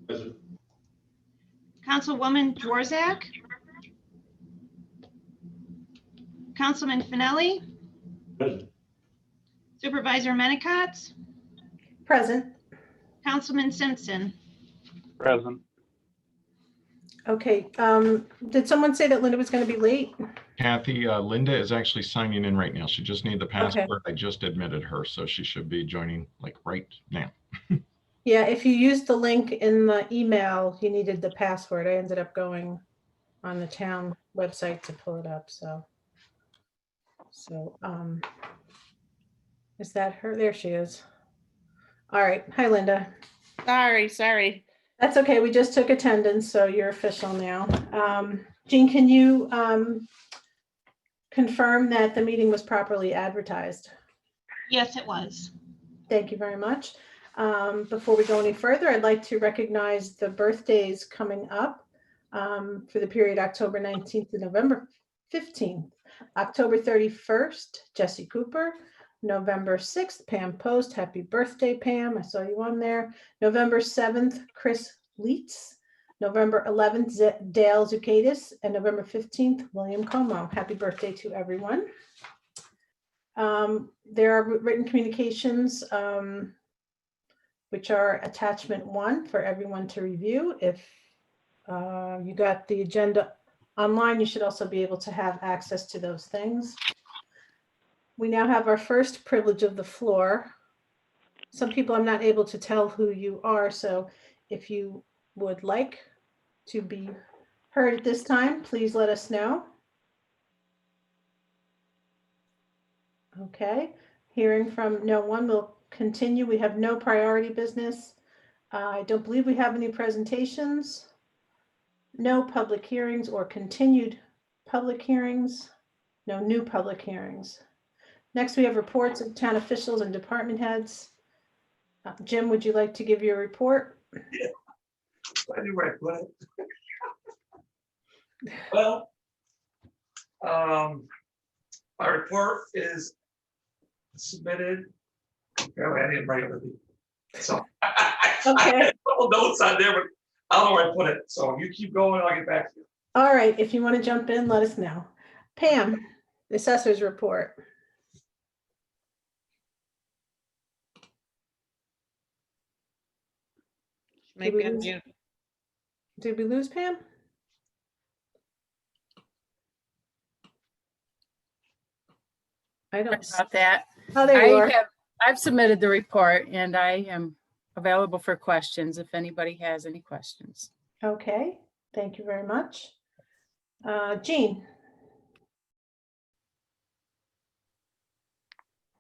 Present. Councilwoman Dvorak, Councilman Finelli, Present. Supervisor Menicott, Present. Councilman Simpson. Present. Okay, did someone say that Linda was going to be late? Kathy, Linda is actually signing in right now. She just needs the password. I just admitted her, so she should be joining like right now. Yeah, if you used the link in the email, you needed the password. I ended up going on the town website to pull it up, so. Is that her? There she is. All right, hi, Linda. Sorry. That's okay, we just took attendance, so you're official now. Jean, can you confirm that the meeting was properly advertised? Yes, it was. Thank you very much. Before we go any further, I'd like to recognize the birthdays coming up for the period October 19th to November 15th. October 31st, Jesse Cooper. November 6th, Pam Post. Happy birthday, Pam. I saw you on there. November 7th, Chris Leitz. November 11th, Dale Zucadis. And November 15th, William Como. Happy birthday to everyone. There are written communications, which are attachment 1 for everyone to review. If you got the agenda online, you should also be able to have access to those things. We now have our first privilege of the floor. Some people I'm not able to tell who you are, so if you would like to be heard at this time, please let us know. Okay, hearing from no one, we'll continue. We have no priority business. I don't believe we have any presentations. No public hearings or continued public hearings. No new public hearings. Next, we have reports of town officials and department heads. Jim, would you like to give your report? Yeah. Anyway, well, my report is submitted. Okay, I didn't write everything. So Okay. I have a couple notes on there, but I don't know where I put it. So you keep going, I'll get back to you. All right, if you want to jump in, let us know. Pam, the assessor's report. Maybe Did we lose- unmute. Did we lose Pam? I don't. About that. Oh, there you are. I've submitted the report and I am available for questions if anybody has any questions. Okay, thank you very much. Jean.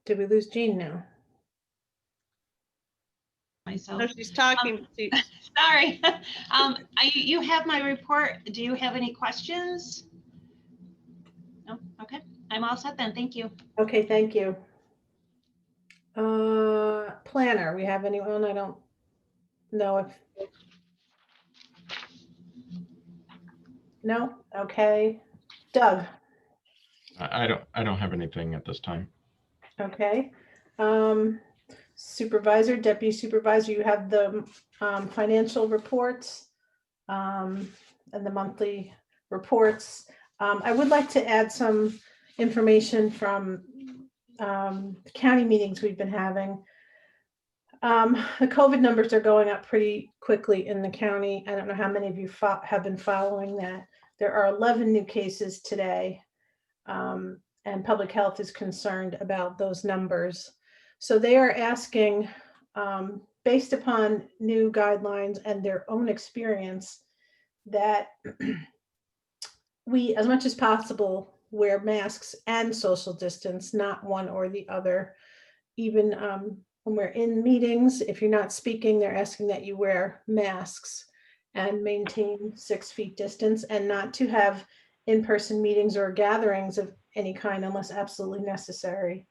Did we lose Jean now? Myself. No, she's talking. Sorry. You have my report. Do you have any questions? No? Okay. I'm all set then. Thank you. Okay, thank you. Planner, we have anyone? I don't know if. No? Okay. Doug, I don't have anything at this time. okay. Supervisor, deputy supervisor, you have the financial reports and the monthly reports. I would like to add some information from the county meetings we've been having. The COVID numbers are going up pretty quickly in the county. I don't know how many of you have been following that. There are 11 new cases today, and public health is concerned about those numbers. So they are asking, based upon new guidelines and their own experience, that we, as much as possible, wear masks and social distance, not one or the other. Even when we're in meetings, if you're not speaking, they're asking that you wear masks and maintain 6 feet distance, and not to have in-person meetings or gatherings of any kind unless absolutely necessary.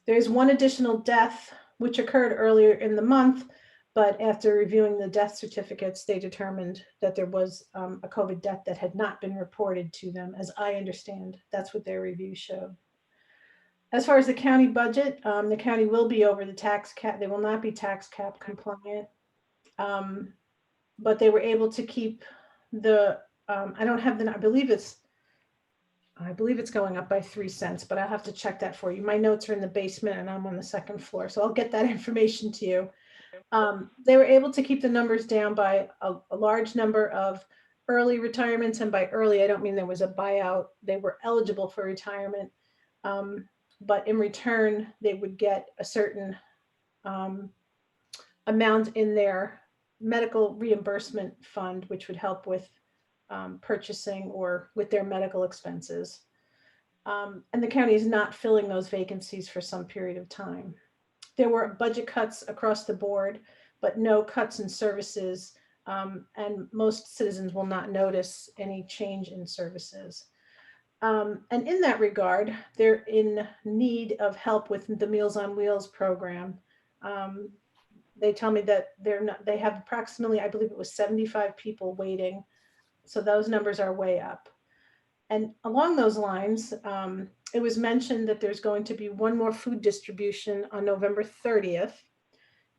There's one additional death which occurred earlier in the month, but after reviewing the death certificates, they determined that there was a COVID death that had not been reported to them. As I understand, that's what their review showed. As far as the county budget, the county will be over the tax cap. They will not be tax cap compliant. But they were able to keep the, I don't have the, I believe it's going up by 3 cents, but I'll have to check that for you. My notes are in the basement and I'm on the second floor, so I'll get that information to you. They were able to keep the numbers down by a large number of early retirements, and by early, I don't mean there was a buyout. They were eligible for retirement, but in return, they would get a certain amount in their medical reimbursement fund, which would help with purchasing or with their medical expenses. And the county is not filling those vacancies for some period of time. There were budget cuts across the board, but no cuts in services. And most citizens will not notice any change in services. And in that regard, they're in need of help with the Meals on Wheels program. They tell me that they have approximately, I believe it was 75 people waiting. So those numbers are way up. And along those lines, it was mentioned that there's going to be one more food distribution on November 30th.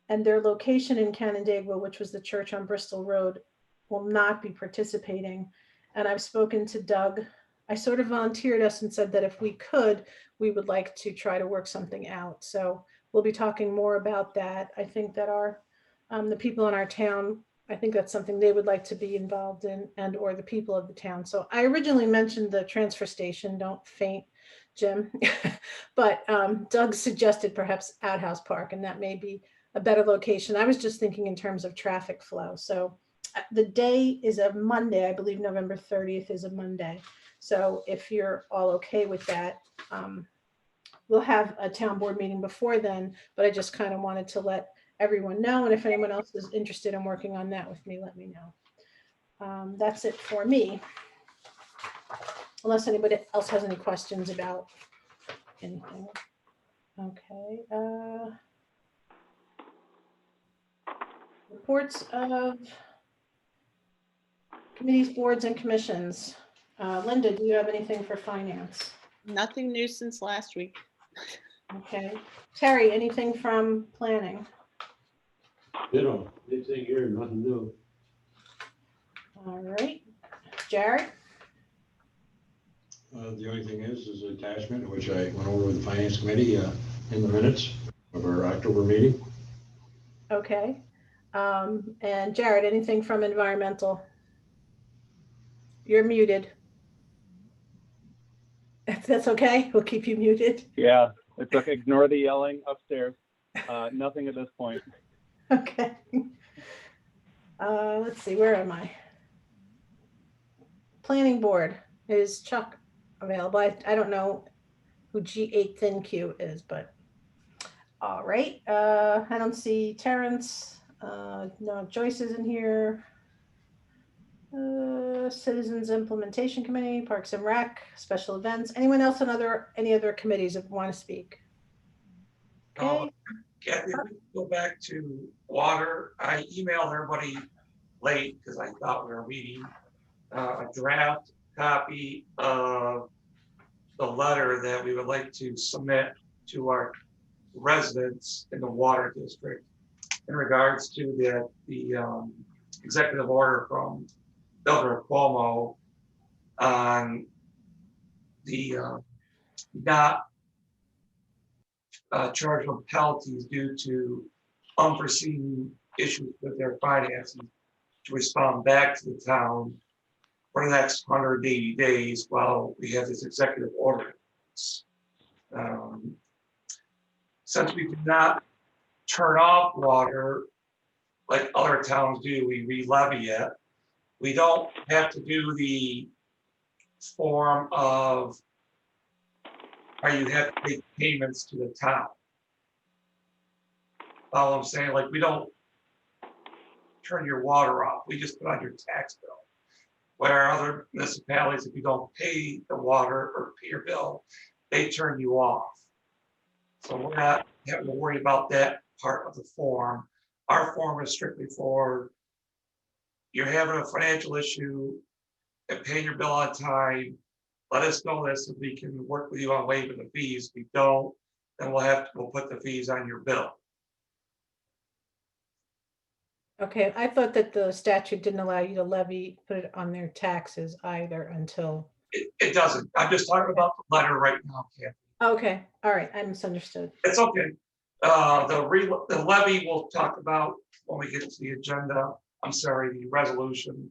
And their location in Canandaigua, which was the church on Bristol Road, will not be participating. And I've spoken to Doug. I sort of volunteered us and said that if we could, we would like to try to work something out. So we'll be talking more about that. I think that the people in our town, I think that's something they would like to be involved in, and or the people of the town. So I originally mentioned the transfer station, don't faint, Jim. But Doug suggested perhaps Outhouse Park, and that may be a better location. I was just thinking in terms of traffic flow. So the day is a Monday, I believe November 30th is a Monday. So if you're all okay with that, we'll have a town board meeting before then, but I just kind of wanted to let everyone know. And if anyone else is interested in working on that with me, let me know. That's it for me. Unless anybody else has any questions about anything. Okay. Reports of committees, boards, and commissions. Linda, do you have anything for finance? Nothing new since last week. Okay. Terry, anything from planning? Ditto, anything here, nothing new. All right. Jared? The only thing is attachment, which I went over with the finance committee in the minutes of our October meeting. Okay. And Jared, anything from environmental? You're muted. If that's okay, we'll keep you muted. Yeah, it's okay. Ignore the yelling upstairs. Nothing at this point. Okay. Let's see, where am I? Planning board, is Chuck available? I don't know who G8 Thin Q is, but all right. I don't see Terrence. No, Joyce isn't here. Citizens Implementation Committee, Parks and Rec, Special Events. Anyone else on any other committees that want to speak? Okay. Kathy, if we go back to water, I emailed everybody late because I thought we were meeting a draft copy of the letter that we would like to submit to our residents in the water district in regards to the executive order from Governor Cuomo on the not charge them penalties due to unforeseen issues with their finances to respond back to the town for the next 180 days while we have this executive order. Since we do not turn off water like other towns do, we re-levy it. We don't have to do the form of, or you have to make payments to the town. All I'm saying, like, we don't turn your water off, we just put on your tax bill. Where other municipalities, if you don't pay the water or pay your bill, they turn you off. So we're not having to worry about that part of the form. Our form is strictly for you're having a financial issue and paying your bill on time. Let us know this so we can work with you on waiving the fees. If we don't, then we'll put the fees on your bill. Okay, I thought that the statute didn't allow you to levy, put it on their taxes either until, It doesn't. I'm just talking about the letter right now, Kathy. okay, all right, I misunderstood. It's okay. The levy we'll talk about when we get to the agenda. I'm sorry, the resolution.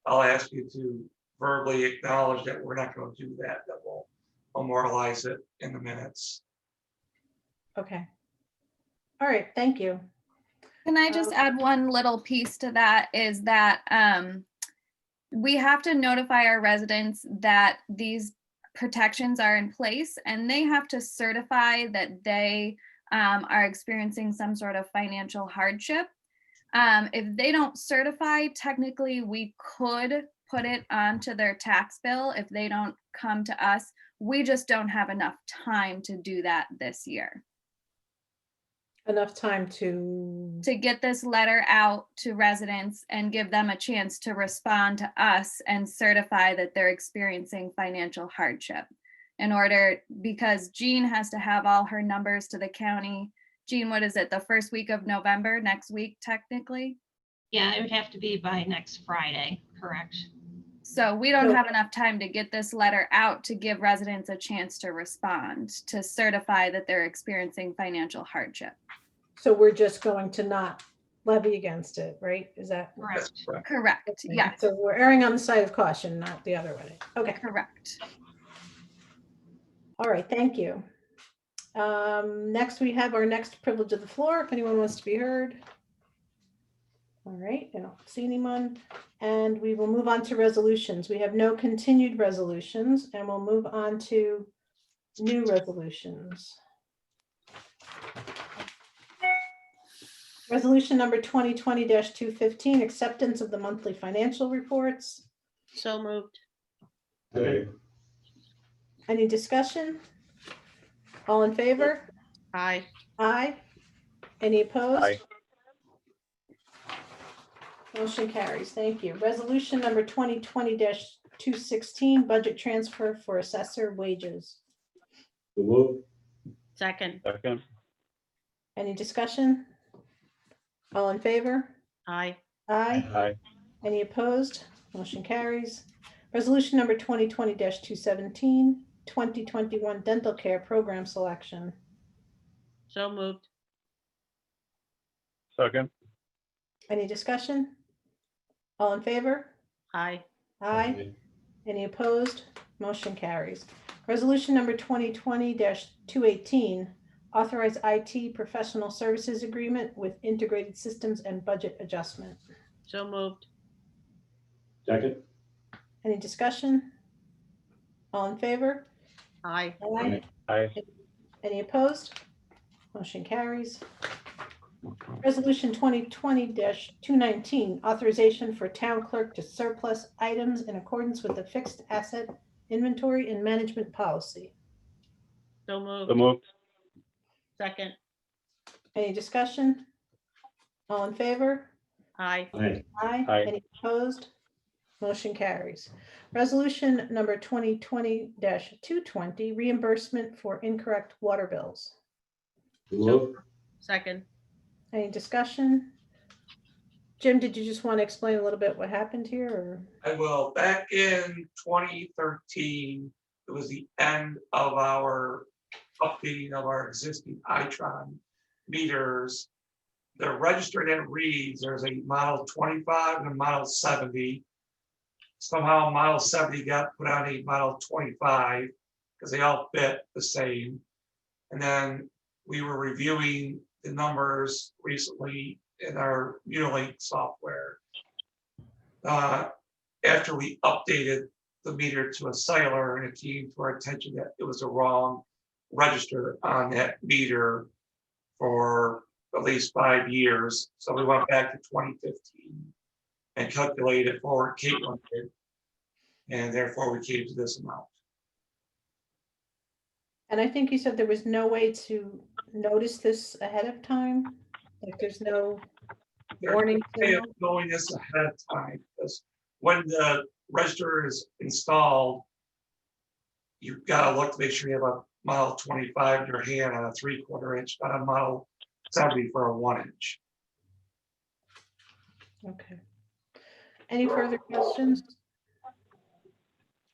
I'll ask you to verbally acknowledge that we're not going to do that, that we'll memorialize it in the minutes. Okay. All right, thank you. Can I just add one little piece to that is that we have to notify our residents that these protections are in place and they have to certify that they are experiencing some sort of financial hardship. If they don't certify, technically we could put it onto their tax bill if they don't come to us. We just don't have enough time to do that this year. Enough time to, Get this letter out to residents and give them a chance to respond to us and certify that they're experiencing financial hardship in order, because Jean has to have all her numbers to the county. Jean, what is it, the first week of November, next week technically? Yeah, it would have to be by next Friday, correct? So we don't No. have enough time to get this letter out to give residents a chance to respond, to certify that they're experiencing financial hardship. so we're just going to not levy against it, right? Is that? Correct. That's correct. Correct, Okay, yeah, So we're erring on the side of caution, not the other way. Okay, correct. all right, thank you. Next, we have our next privilege of the floor, if anyone wants to be heard. All right, I don't see anyone. And we will move on to resolutions. We have no continued resolutions, and we'll move on to new resolutions. Resolution number 2020-215, acceptance of the monthly financial reports. So moved. Okay. Any discussion? All in favor? Aye. Aye. Any opposed? Aye. Motion carries. Thank you. Resolution number 2020-216, budget transfer for assessor wages. So moved. Second. Second. Any discussion? All in favor? Aye. Aye. Aye. Any opposed? Motion carries. Resolution number 2020-217, 2021 dental care program selection. So moved. Second. Any discussion? All in favor? Aye. Aye. Any opposed? Motion carries. Resolution number 2020-218, authorize IT professional services agreement with integrated systems and budget adjustment. So moved. Second. Any discussion? All in favor? Aye. Aye. Aye. Any opposed? Motion carries. Resolution 2020-219, authorization for town clerk to surplus items in accordance with the fixed asset inventory and management policy. So moved. So moved. Second. Any discussion? All in favor? Aye. Aye. Aye. Any opposed? Motion carries. Resolution number 2020-220, reimbursement for incorrect water bills. So moved. Second. Any discussion? Jim, did you just want to explain a little bit what happened here, or? I will. Back in 2013, it was the end of our updating of our existing Itron meters. They're registered and reads. There's a model 25 and a model 70. Somehow model 70 got put on a model 25 because they all fit the same. And then we were reviewing the numbers recently in our Unilink software. After we updated the meter to a cellular, and it came to our attention that it was a wrong register on that meter for at least 5 years. So we went back to 2015 and calculated for Caitlin did. And therefore we came to this amount. And I think you said there was no way to notice this ahead of time? Like there's no warning Way of signal? knowing this ahead of time, because when the register is installed, you've got to look to make sure you have a model 25 in your hand on a 3/4 inch, not a model 70 for a 1 inch. Okay. Any further questions?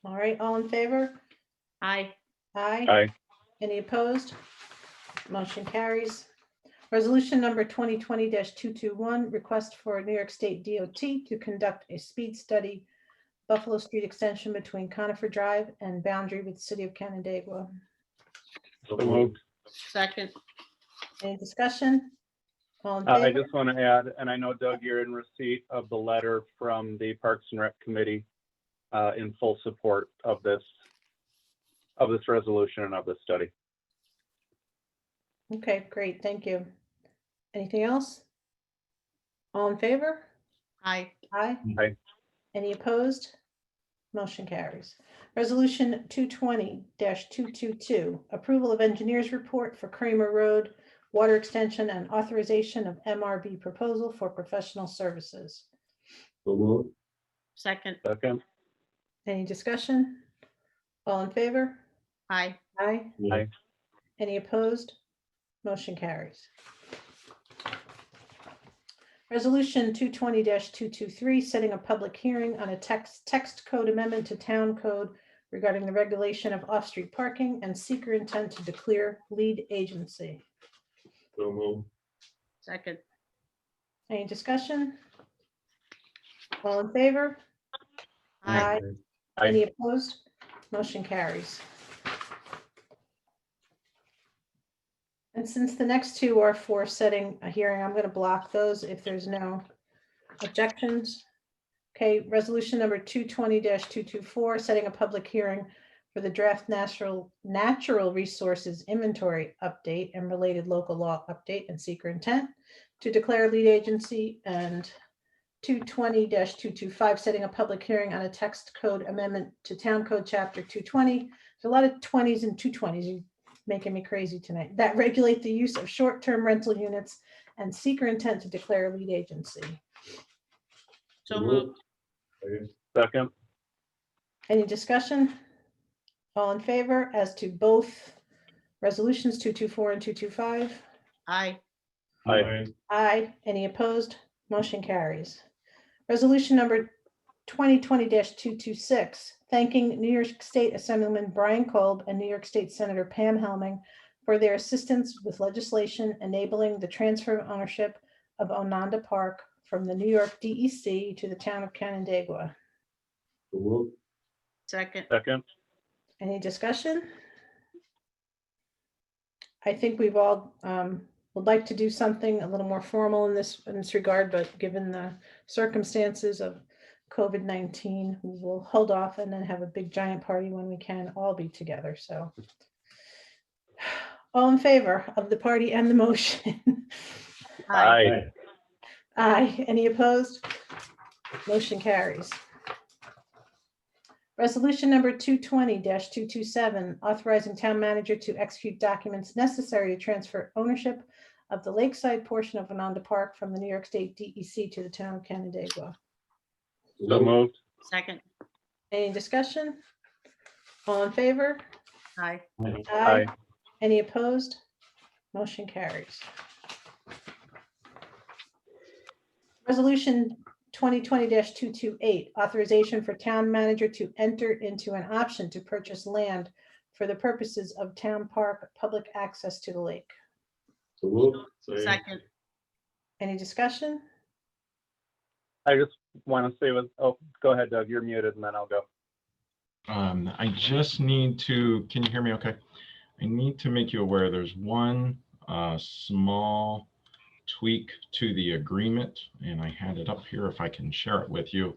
All right, all in favor? Aye. Aye. Aye. Any opposed? Motion carries. Resolution number 2020-221, request for New York State DOT to conduct a speed study, Buffalo Street extension between Conifer Drive and boundary with the city of Canandaigua. So moved. Second. Any discussion? All in I favor? just want to add, and I know Doug, you're in receipt of the letter from the Parks and Rec Committee in full support of this resolution and of this study. Okay, great, thank you. Anything else? All in favor? Aye. Aye. Aye. Any opposed? Motion carries. Resolution 220-222, approval of engineer's report for Kramer Road water extension and authorization of MRB proposal for professional services. So moved. Second. Second. Any discussion? All in favor? Aye. Aye. Aye. Any opposed? Motion carries. Resolution 220-223, setting a public hearing on a text code amendment to town code regarding the regulation of off-street parking and seeker intent to declare lead agency. So moved. Second. Any discussion? All in favor? Aye. Aye. Any opposed? Motion carries. And since the next two are for setting a hearing, I'm going to block those if there's no objections. Okay, resolution number 220-224, setting a public hearing for the draft natural resources inventory update and related local law update and seeker intent to declare lead agency, and 220-225, setting a public hearing on a text code amendment to town code chapter 220. There's a lot of 20s and 220s. You're making me crazy tonight. That regulate the use of short-term rental units and seeker intent to declare lead agency. So moved. Second. Any discussion? All in favor as to both resolutions 224 and 225? Aye. Aye. Aye. Any opposed? Motion carries. Resolution number 2020-226, thanking New York State Assemblyman Brian Kolb and New York State Senator Pam Helming for their assistance with legislation enabling the transfer of ownership of Ononda Park from the New York DEC to the town of Canandaigua. So moved. Second. Second. Any discussion? I think we've all would like to do something a little more formal in this regard, but given the circumstances of COVID-19, we will hold off and then have a big giant party when we can all be together. So all in favor of the party and the motion? Aye. Aye. Any opposed? Motion carries. Resolution number 220-227, authorizing town manager to execute documents necessary to transfer ownership of the lakeside portion of Ononda Park from the New York State DEC to the town of Canandaigua. So moved. Second. Any discussion? All in favor? Aye. Aye. Any opposed? Motion carries. Resolution 2020-228, authorization for town manager to enter into an option to purchase land for the purposes of town park public access to the lake. So moved. Second. Any discussion? I just want to say go ahead, Doug, you're muted, and then I'll go. I just need to, can you hear me okay? I need to make you aware there's one small tweak to the agreement, and I had it up here if I can share it with you.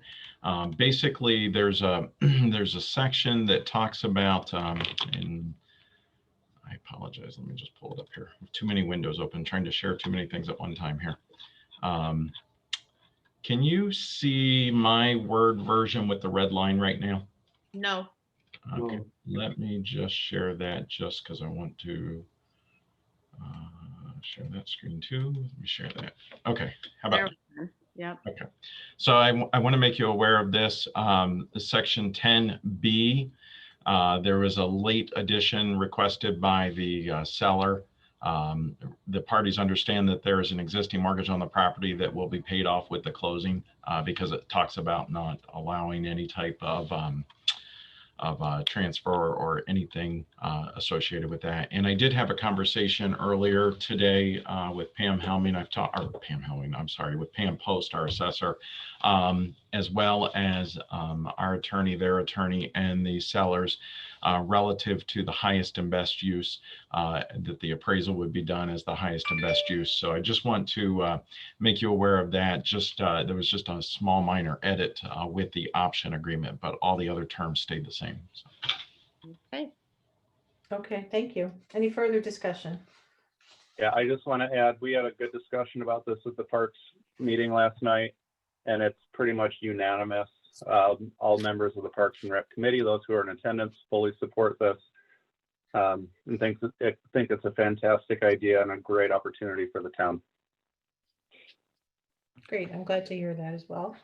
Basically, there's a there's a section that talks about, and I apologize, let me just pull it up here. Too many windows open, trying to share too many things at one time here. Can you see my Word version with the red line right now? No. Okay, let me just share that just because I want to share that screen too. Let me share that. Okay, how about that? Yep. Okay, so I want to make you aware of this. Section 10B, there was a late addition requested by the seller The parties understand that there is an existing mortgage on the property that will be paid off with the closing, because it talks about not allowing any type of transfer or anything associated with that. And I did have a conversation earlier today with Pam Helming. With Pam Post, our assessor, as well as our attorney, their attorney, and the sellers, relative to the highest and best use, that the appraisal would be done as the highest and best use. So I just want to make you aware of that. There was just a small minor edit with the option agreement, but all the other terms stayed the same. So. Okay. Okay, thank you. Any further discussion? Yeah, I just want to add, we had a good discussion about this at the Parks meeting last night, and it's pretty much unanimous. All members of the Parks and Rec Committee, those who are in attendance, fully support this, and think it's a fantastic idea and a great opportunity for the town. Great, I'm glad to hear that as well.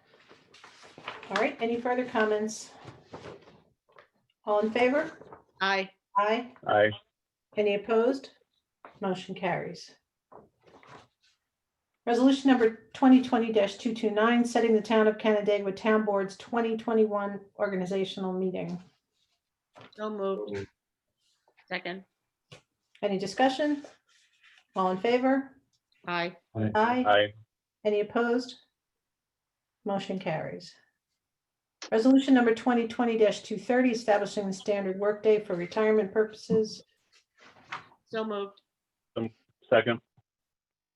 All right, any further comments? All in favor? Aye. Aye. Aye. Any opposed? Motion carries. Resolution number 2020-229, setting the Town of Canandaigua Town Board's 2021 organizational meeting. So moved. Second. Any discussion? All in favor? Aye. Aye. Aye. Any opposed? Motion carries. Resolution number 2020-230, establishing the standard workday for retirement purposes. So moved. Second.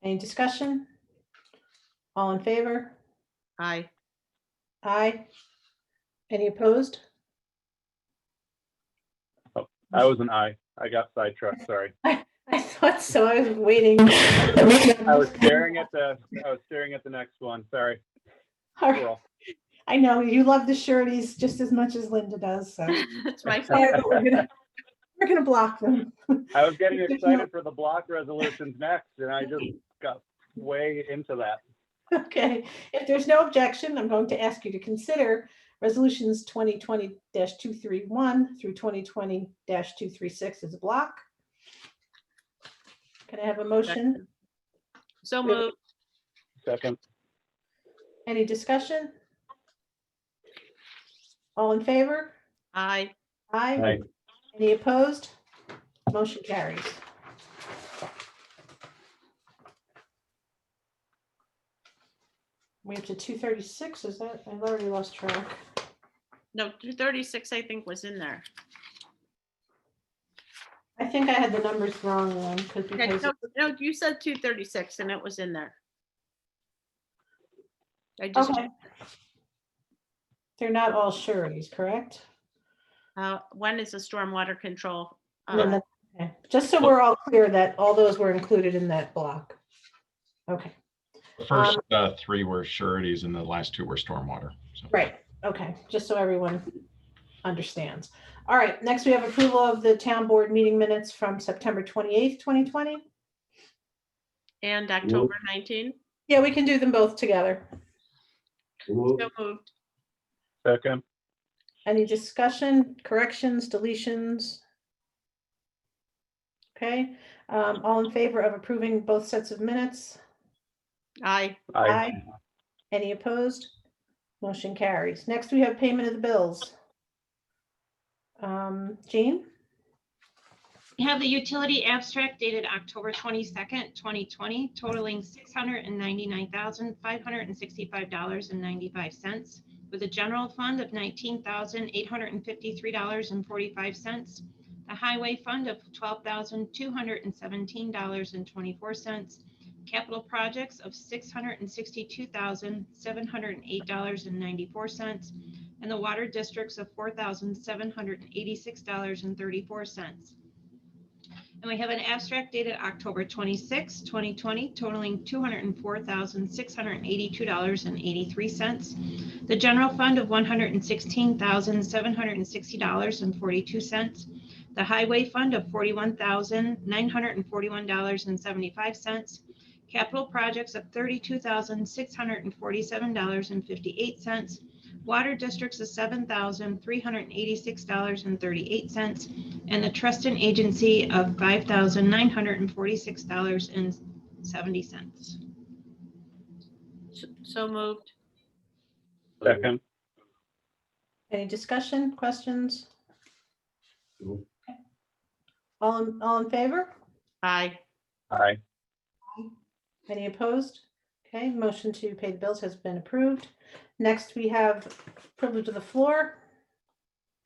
Any discussion? All in favor? Aye. Aye. Any opposed? I was an aye. I got sidetracked, sorry. I thought so. I was waiting. I was staring at the next one, sorry. All right. Cool. I know you love the sureties just as much as Linda does, so That's my sorry, fault. but we're gonna block them. I was getting excited for the block resolutions next, and I just got way into that. Okay, if there's no objection, I'm going to ask you to consider resolutions 2020-231 through 2020-236 as a block. Can I have a motion? So moved. Second. Any discussion? All in favor? Aye. Aye. Aye. Any opposed? Motion carries. We have to 236, is that? I've already lost track. No, 236, I think, was in there. I think I had the numbers wrong then, Okay, because no, you said 236 and it was in there. I just, okay. They're not all sureties, correct? when is the stormwater control? No, okay. Just so we're all clear that all those were included in that block. Okay, The first three were sureties and the last two were stormwater. So. right. Okay, just so everyone understands. All right, next we have approval of the town board meeting minutes from September 28th, 2020. And October 19. Yeah, we can do them both together. So moved. Second. Any discussion, corrections, deletions? Okay, all in favor of approving both sets of minutes? Aye. Aye. Any opposed? Motion carries. Next, we have payment of the bills. Jean? We have the utility abstract dated October 22nd, 2020, totaling $699,565.95, with a general fund of $19,853.45, the highway fund of $12,217.24, capital projects of $662,708.94, and the water districts of $4,786.34. And we have an abstract dated October 26, 2020, totaling $204,682.83. The general fund of $116,760.42. The highway fund of $41,941.75. Capital projects of $32,647.58. Water districts is $7,386.38, and the trust and agency of $5,946.70. So moved. Second. Any discussion, questions? No. All in favor? Aye. Aye. Any opposed? Okay, motion to pay the bills has been approved. Next, we have privilege of the floor.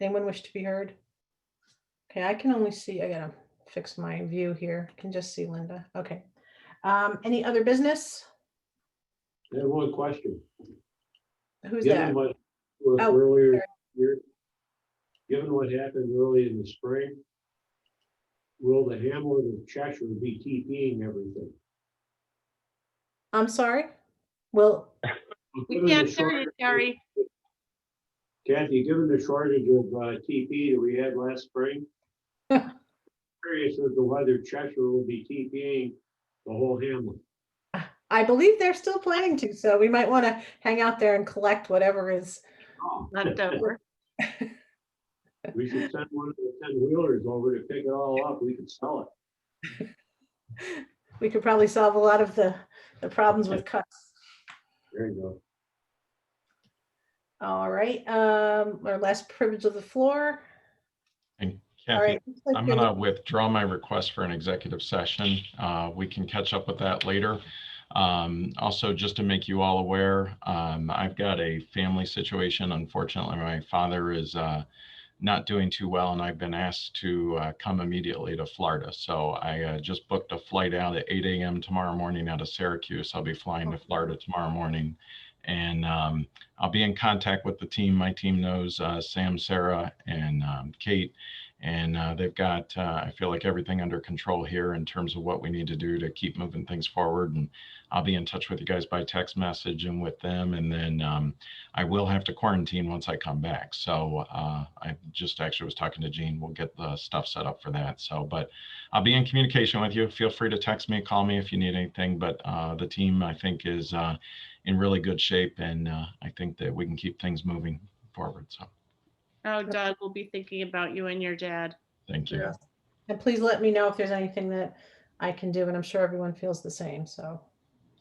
Anyone wish to be heard? Okay, I can only see, I gotta fix my view here. I can just see Linda. Okay. Any other business? I have one question. Who's Given that? what was Oh, earlier sorry. here, given what happened early in the spring, will the Hamlet of Cheshire be TPing everything? I'm sorry? Well, We Given can't the hear you, shortage- Terry. Kathy, given the shortage of TP that we had last spring, curious as to whether Cheshire will be TPing the whole Hamlet. I believe they're still planning to, so we might want to hang out there and collect whatever is. Left over. We should send one of the 10-wheelers over to pick it all up. We could sell it. We could probably solve a lot of the problems with cuts. There you go. All right, our last privilege of the floor. And All Kathy, right. looks like I'm we're- going to withdraw my request for an executive session. We can catch up with that later. Also, just to make you all aware, I've got a family situation. Unfortunately, my father is not doing too well, and I've been asked to come immediately to Florida. So I just booked a flight out at 8 a.m. tomorrow morning out of Syracuse. I'll be flying to Florida tomorrow morning. And I'll be in contact with the team. My team knows Sam, Sarah, and Kate. And they've got, I feel like, everything under control here in terms of what we need to do to keep moving things forward. And I'll be in touch with you guys by text message and with them. And then I will have to quarantine once I come back. So I just actually was talking to Jean. We'll get the stuff set up for that. So, but I'll be in communication with you. Feel free to text me, call me if you need anything. But the team, I think, is in really good shape. And I think that we can keep things moving forward. So Oh, Doug will be thinking about you and your dad. thank you. Yeah. And please let me know if there's anything that I can do, and I'm sure everyone feels the same. So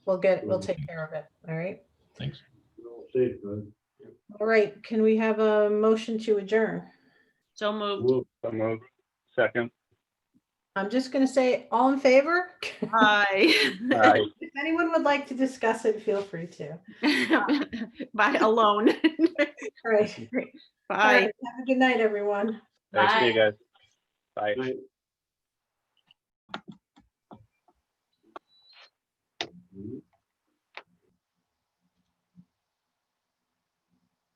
we'll take care of it. All right. Thanks. Well, safe, bud. All right. Can we have a motion to adjourn? So moved. Well, So moved. Second. I'm just going to say all in favor. Aye. Aye. If anyone would like to discuss it, feel free to. Bye alone. All right. Great. All Bye. right. Have a good night, everyone. Thanks, see you guys. Bye. night.